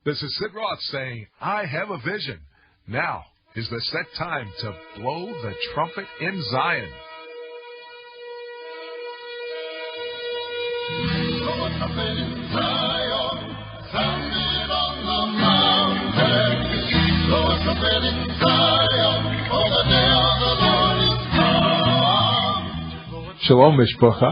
This is Sid Roth saying, I have a vision. Now is the set time to blow the trumpet in Zion. Blow a trumpet in Zion, sound it on the mountain. Blow a trumpet in Zion, for the day of the Lord is come. Shalom, Mishpucha.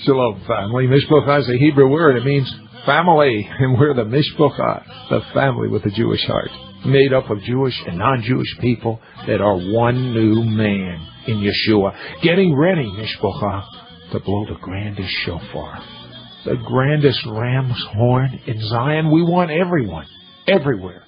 Shalom, family. Mishpucha is a Hebrew word. It means family, and we're the Mishpucha, the family with a Jewish heart, made up of Jewish and non-Jewish people that are one new man in Yeshua. Getting ready, Mishpucha, to blow the grandest shofar, the grandest ram's horn in Zion. We want everyone, everywhere,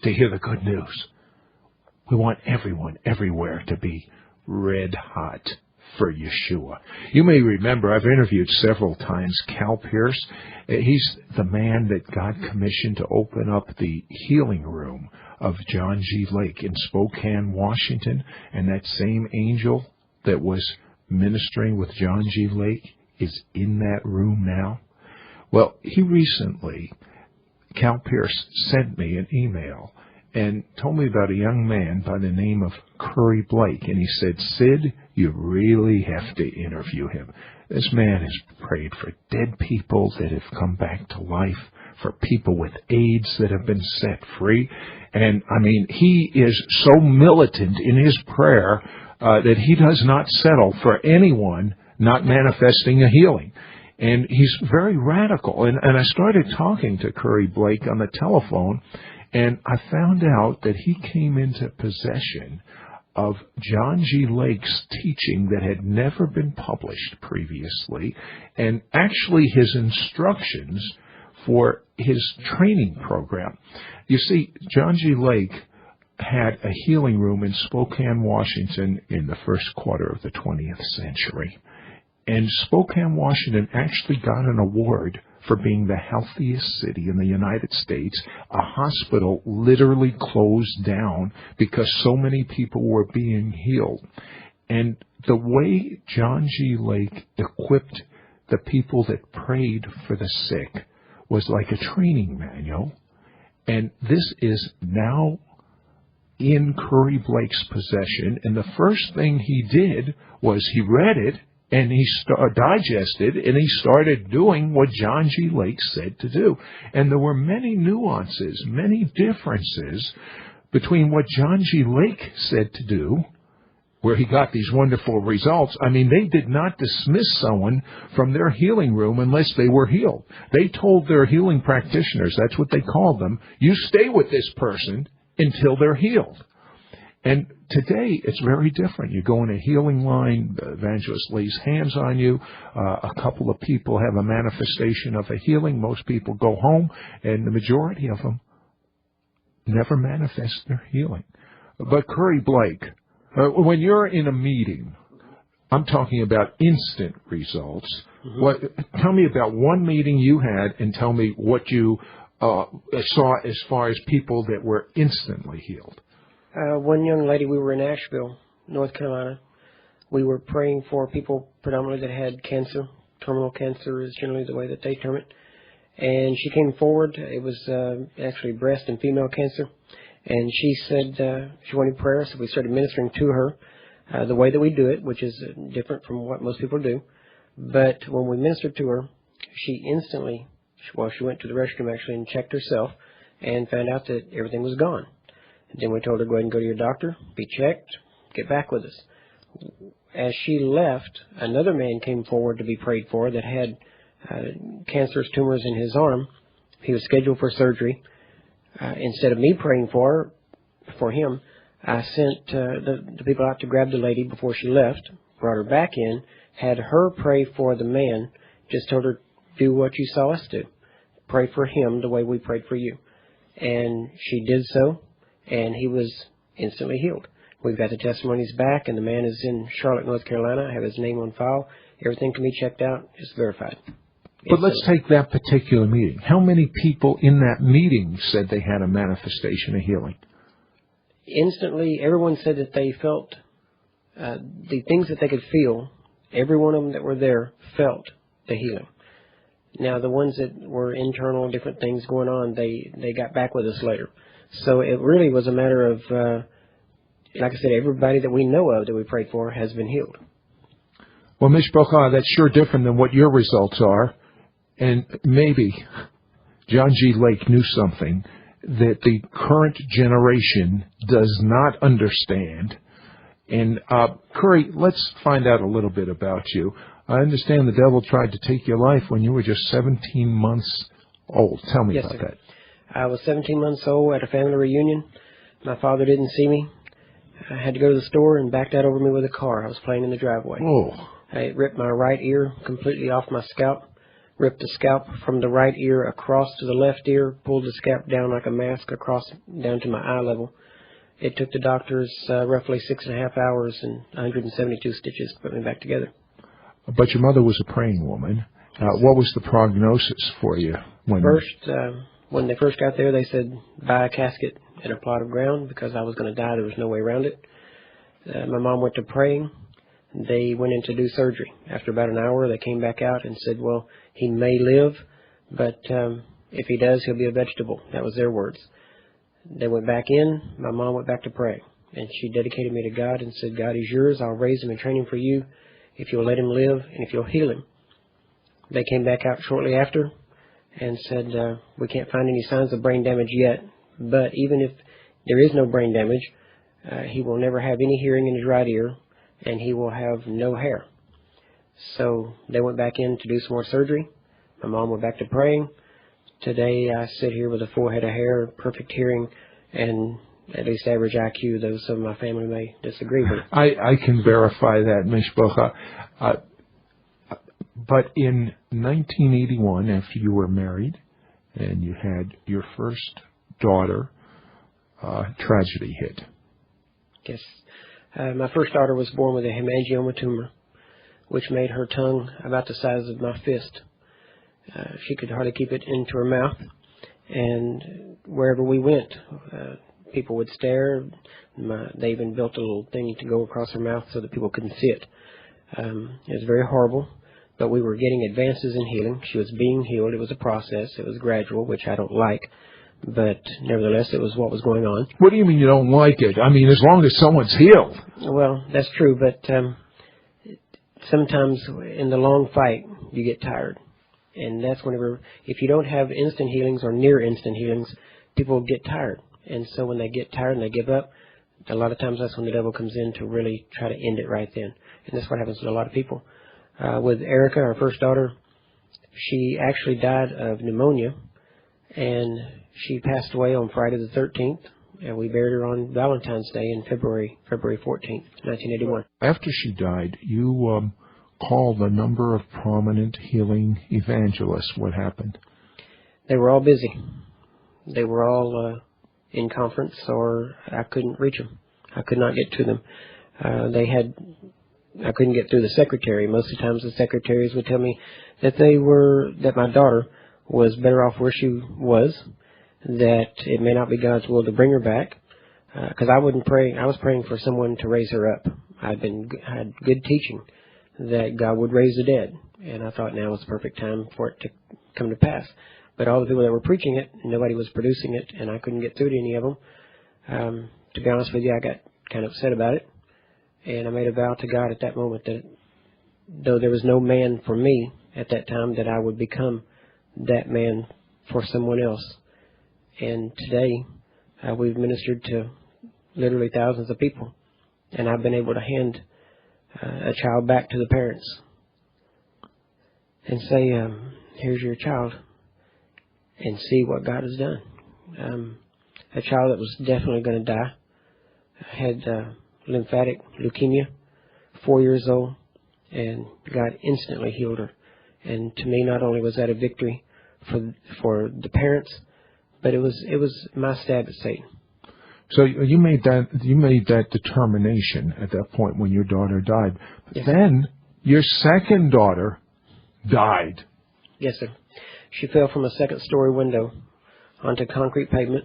to hear the good news. We want everyone, everywhere, to be red hot for Yeshua. You may remember, I've interviewed several times Cal Pierce. He's the man that God commissioned to open up the healing room of John G. Lake in Spokane, Washington. And that same angel that was ministering with John G. Lake is in that room now. Well, he recently, Cal Pierce, sent me an email and told me about a young man by the name of Curry Blake. And he said, Sid, you really have to interview him. This man has prayed for dead people that have come back to life, for people with AIDS that have been set free. And, I mean, he is so militant in his prayer that he does not settle for anyone not manifesting a healing. And he's very radical. And I started talking to Curry Blake on the telephone, and I found out that he came into possession of John G. Lake's teaching that had never been published previously, and actually his instructions for his training program. You see, John G. Lake had a healing room in Spokane, Washington in the first quarter of the 20th century. And Spokane, Washington actually got an award for being the healthiest city in the United States. A hospital literally closed down because so many people were being healed. And the way John G. Lake equipped the people that prayed for the sick was like a training manual. And this is now in Curry Blake's possession. And the first thing he did was he read it, and he digested, and he started doing what John G. Lake said to do. And there were many nuances, many differences between what John G. Lake said to do, where he got these wonderful results. I mean, they did not dismiss someone from their healing room unless they were healed. They told their healing practitioners, that's what they called them, you stay with this person until they're healed. And today, it's very different. You go in a healing line, the evangelist lays hands on you, a couple of people have a manifestation of a healing, most people go home, and the majority of them never manifest their healing. But Curry Blake, when you're in a meeting, I'm talking about instant results. Tell me about one meeting you had, and tell me what you saw as far as people that were instantly healed. One young lady, we were in Asheville, North Carolina. We were praying for people predominantly that had cancer. Terminal cancer is generally the way that they term it. And she came forward. It was actually breast and female cancer. And she said she wanted prayer, so we started ministering to her the way that we do it, which is different from what most people do. But when we ministered to her, she instantly, she went to the restroom actually and checked herself and found out that everything was gone. And then we told her, go ahead and go to your doctor, be checked, get back with us. As she left, another man came forward to be prayed for that had cancerous tumors in his arm. He was scheduled for surgery. Instead of me praying for him, I sent the people out to grab the lady before she left, brought her back in, had her pray for the man, just told her, do what you saw us do. Pray for him the way we prayed for you. And she did so. And he was instantly healed. We've got the testimonies back, and the man is in Charlotte, North Carolina. I have his name on file. Everything can be checked out. It's verified. But let's take that particular meeting. How many people in that meeting said they had a manifestation of healing? Instantly, everyone said that they felt the things that they could feel. Every one of them that were there felt the healing. Now, the ones that were internal, different things going on, they got back with us later. So it really was a matter of, like I said, everybody that we know of that we prayed for has been healed. Well, Mishpocha, that's sure different than what your results are. And maybe John G. Lake knew something that the current generation does not understand. And, Curry, let's find out a little bit about you. I understand the devil tried to take your life when you were just 17 months old. Tell me about that. I was 17 months old at a family reunion. My father didn't see me. I had to go to the store and backed out over me with a car. I was playing in the driveway. Oh. It ripped my right ear completely off my scalp, ripped the scalp from the right ear across to the left ear, pulled the scalp down like a mask across down to my eye level. It took the doctors roughly 6.5 hours and 172 stitches to put me back together. But your mother was a praying woman. What was the prognosis for you? When they first got there, they said, buy a casket and a plot of ground because I was going to die. There was no way around it. My mom went to praying. They went in to do surgery. After about an hour, they came back out and said, well, he may live, but if he does, he'll be a vegetable. That was their words. They went back in. My mom went back to praying. And she dedicated me to God and said, God is yours. I'll raise him and train him for you if you'll let him live and if you'll heal him. They came back out shortly after and said, we can't find any signs of brain damage yet, but even if there is no brain damage, he will never have any hearing in his right ear, and he will have no hair. So they went back in to do some more surgery. My mom went back to praying. Today I sit here with a full head of hair, perfect hearing, and at least average IQ, though some of my family may disagree with. I can verify that, Mishpocha. But in 1981, after you were married and you had your first daughter, tragedy hit. Yes. My first daughter was born with a hemangioma tumor, which made her tongue about the size of my fist. She could hardly keep it into her mouth, and wherever we went, people would stare. They even built a little thing to go across her mouth so that people couldn't see it. It was very horrible, but we were getting advances in healing. She was being healed. It was a process. It was gradual, which I don't like, but nevertheless, it was what was going on. What do you mean you don't like it? I mean, as long as someone's healed. Well, that's true, but sometimes in the long fight, you get tired. And that's whenever, if you don't have instant healings or near instant healings, people get tired. And so when they get tired and they give up, a lot of times that's when the devil comes in to really try to end it right then. And that's what happens to a lot of people. With Erica, our first daughter, she actually died of pneumonia, and she passed away on Friday the 13th, and we buried her on Valentine's Day in February 14th, 1981. After she died, you called a number of prominent healing evangelists. What happened? They were all busy. They were all in conference, or I couldn't reach them. I could not get to them. I couldn't get through the secretary. Most of the times the secretaries would tell me that my daughter was better off where she was, that it may not be God's will to bring her back, because I wouldn't pray. I was praying for someone to raise her up. I had good teaching that God would raise the dead, and I thought now was the perfect time for it to come to pass. But all the people that were preaching it, nobody was producing it, and I couldn't get through to any of them. To be honest with you, I got kind of upset about it, and I made a vow to God at that moment that though there was no man for me at that time, that I would become that man for someone else. And today, we've ministered to literally thousands of people, and I've been able to hand a child back to the parents and say, here's your child, and see what God has done. A child that was definitely going to die had lymphatic leukemia, 4 years old, and God instantly healed her. And to me, not only was that a victory for the parents, but it was my stab at Satan. So you made that determination at that point when your daughter died. Yes. Then your second daughter died. Yes, sir. She fell from a second-story window onto concrete pavement.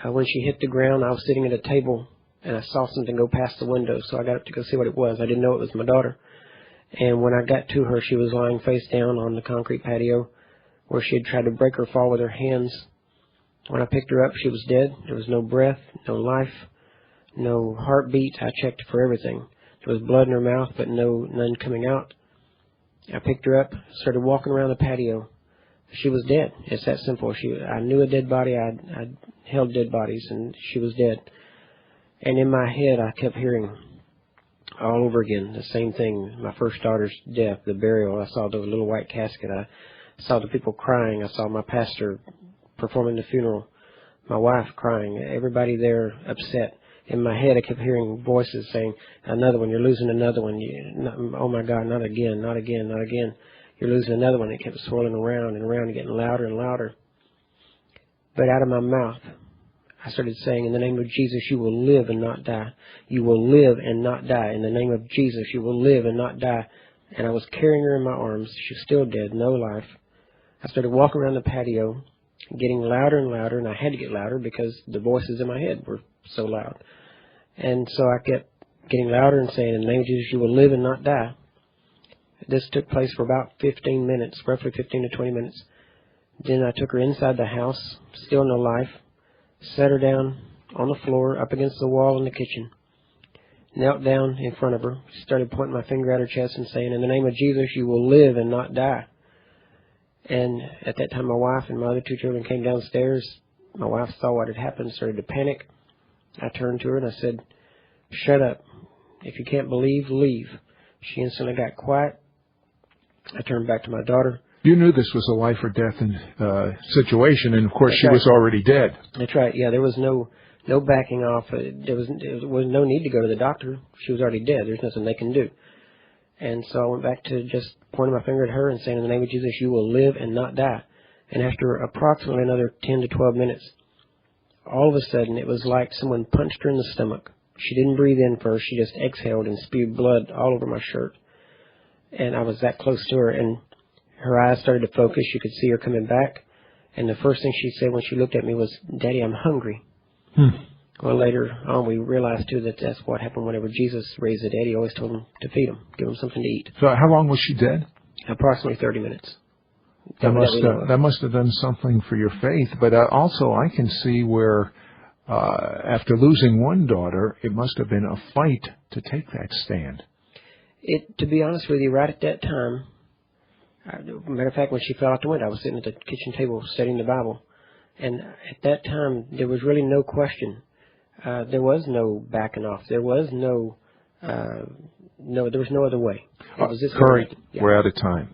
When she hit the ground, I was sitting at a table, and I saw something go past the window, so I got up to go see what it was. I didn't know it was my daughter. And when I got to her, she was lying face down on the concrete patio where she had tried to break her fall with her hands. When I picked her up, she was dead. There was no breath, no life, no heartbeat. I checked for everything. There was blood in her mouth, but none coming out. I picked her up, started walking around the patio. She was dead. It's that simple. I knew a dead body. I'd held dead bodies, and she was dead. And in my head, I kept hearing all over again the same thing. My first daughter's death, the burial. I saw the little white casket. I saw the people crying. I saw my pastor performing the funeral. My wife crying. Everybody there upset. In my head, I kept hearing voices saying, another one, you're losing another one. Oh, my God, not again, not again, not again. You're losing another one. It kept swirling around and around and getting louder and louder. But out of my mouth, I started saying, in the name of Jesus, you will live and not die. You will live and not die. In the name of Jesus, you will live and not die. And I was carrying her in my arms. She was still dead, no life. I started walking around the patio, getting louder and louder, and I had to get louder because the voices in my head were so loud. And so I kept getting louder and saying, in the name of Jesus, you will live and not die. This took place for about 15 minutes, roughly 15 to 20 minutes. Then I took her inside the house, still no life, sat her down on the floor up against the wall in the kitchen, knelt down in front of her, started pointing my finger at her chest and saying, in the name of Jesus, you will live and not die. And at that time, my wife and my other two children came downstairs. My wife saw what had happened, started to panic. I turned to her and I said, shut up. If you can't believe, leave. She instantly got quiet. I turned back to my daughter. You knew this was a life or death situation, and of course she was already dead. That's right. Yeah, there was no backing off. There was no need to go to the doctor. She was already dead. There's nothing they can do. And so I went back to just pointing my finger at her and saying, in the name of Jesus, you will live and not die. And after approximately another 10 to 12 minutes, all of a sudden it was like someone punched her in the stomach. She didn't breathe in first. She just exhaled and spewed blood all over my shirt. And I was that close to her, and her eyes started to focus. You could see her coming back. And the first thing she said when she looked at me was, Daddy, I'm hungry. Well, later on, we realized, too, that that's what happened whenever Jesus raised the dead. He always told them to feed them, give them something to eat. So how long was she dead? Approximately 30 minutes. That must have done something for your faith. But also, I can see where, after losing one daughter, it must have been a fight to take that stand. To be honest with you, right at that time, matter of fact, when she fell out the window, I was sitting at the kitchen table studying the Bible. And at that time, there was really no question. There was no backing off. There was there was no other way. Curry, we're out of time.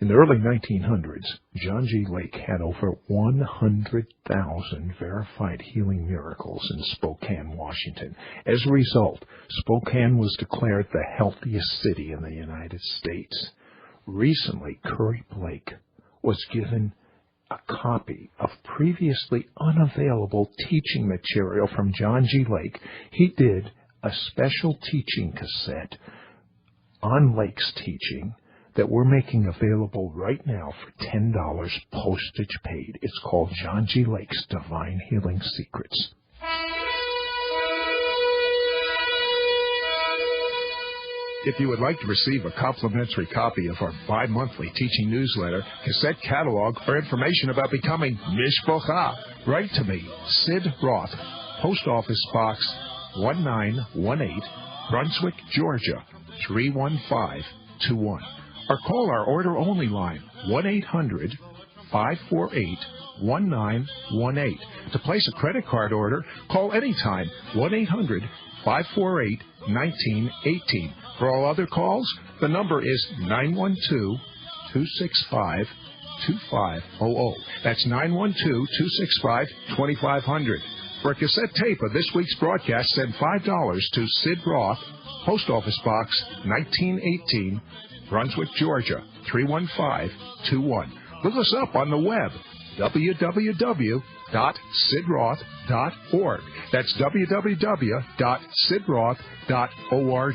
In the early 1900s, John G. Lake had over 100,000 verified healing miracles in Spokane, Washington. As a result, Spokane was declared the healthiest city in the United States. Recently, Curry Blake was given a copy of previously unavailable teaching material from John G. Lake. He did a special teaching cassette on Lake's teaching that we're making available right now for $10 postage paid. It's called John G. Lake's Divine Healing Secrets. If you would like to receive a complimentary copy of our bi-monthly teaching newsletter, cassette catalog, or information about becoming Mishpocha, write to me, Sid Roth, Post Office Box 1918, Brunswick, Georgia, 31521. Or call our order-only line, 1-800-548-1918. To place a credit card order, call anytime, 1-800-548-1918. For all other calls, the number is 912-265-2500. That's 912-265-2500. For a cassette tape of this week's broadcast, send $5 to Sid Roth, Post Office Box 1918, Brunswick, Georgia, 31521. Look us up on the web, www.sidroth.org. That's www.sidroth.org.